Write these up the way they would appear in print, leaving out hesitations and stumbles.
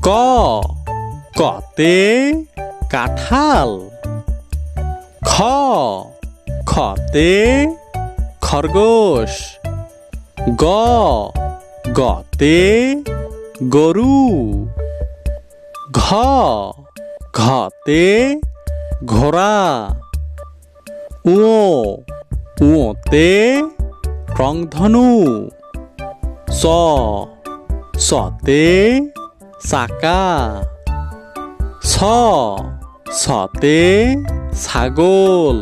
ক কতে কাঁঠাল। খ খতে খরগোশ। গ গতে গরু। ঘ ঘতে ঘোড়া। উ উতে রংধনু। স সতে চাকা। ছ ছতে ছাগল।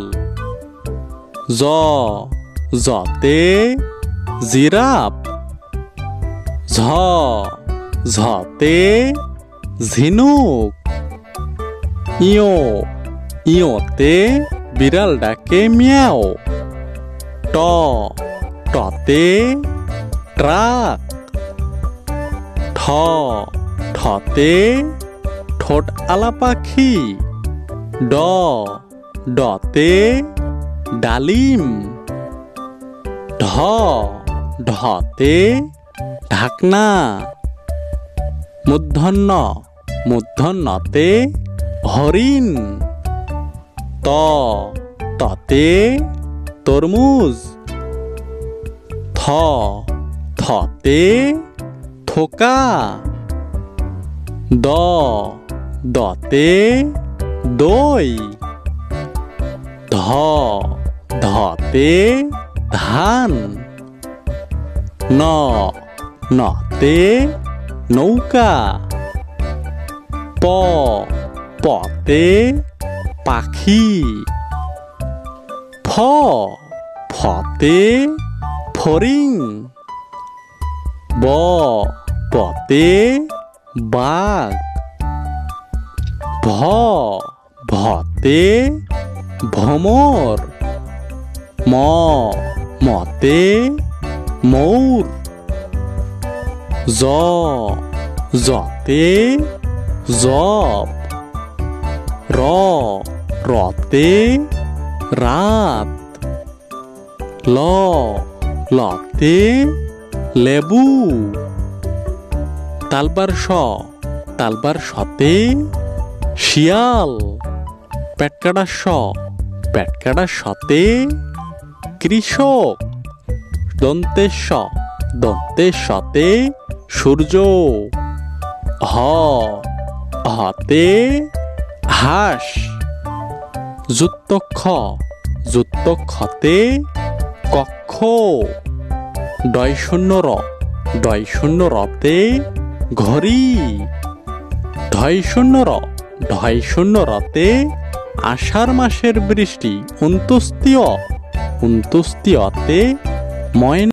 জ জতে জিরাফ। ঝ ঝতে ঝিনুক। ইয় ইয়তে বিড়াল ডাকে মিয়াও। ট টতে ট্রাক। ঠ ঠতে ঠোঁট আলা পাখি। ড ডতে ডালিম। ঢ ঢতে ঢাকনা। মূর্ধন্য মূর্ধন্যতে হরিণ। ত ততে তরমুজ। থ থতে থোকা। দ দতে দই। ধ ধতে ধান। ন নতে নৌকা। প পতে পাখি। ফ ফতে ফড়িং। ব বতে বাঘ। ভ ভতে ভ্রমর। ম মতে ময়ূর। জ জতে জব। র রতে রাত। ল লতে লেবু। তালবার স তালবার সতে শিয়াল। পেটকাটা স পেটকাটা সতে কৃষক। দন্তের স দন্তের সতে সূর্য। হ হতে হাঁস। যুক্ত খ যুক্ত খতে কক্ষ। ডয় শূন্য র ডয় শূন্য রতে ঘড়ি। ঢয় শূন্য র ঢয় শূন্য রতে আষাঢ় মাসের বৃষ্টি। অন্ত্যেষ্টিয় অন্ত্যেষ্টিয়তে ময়না।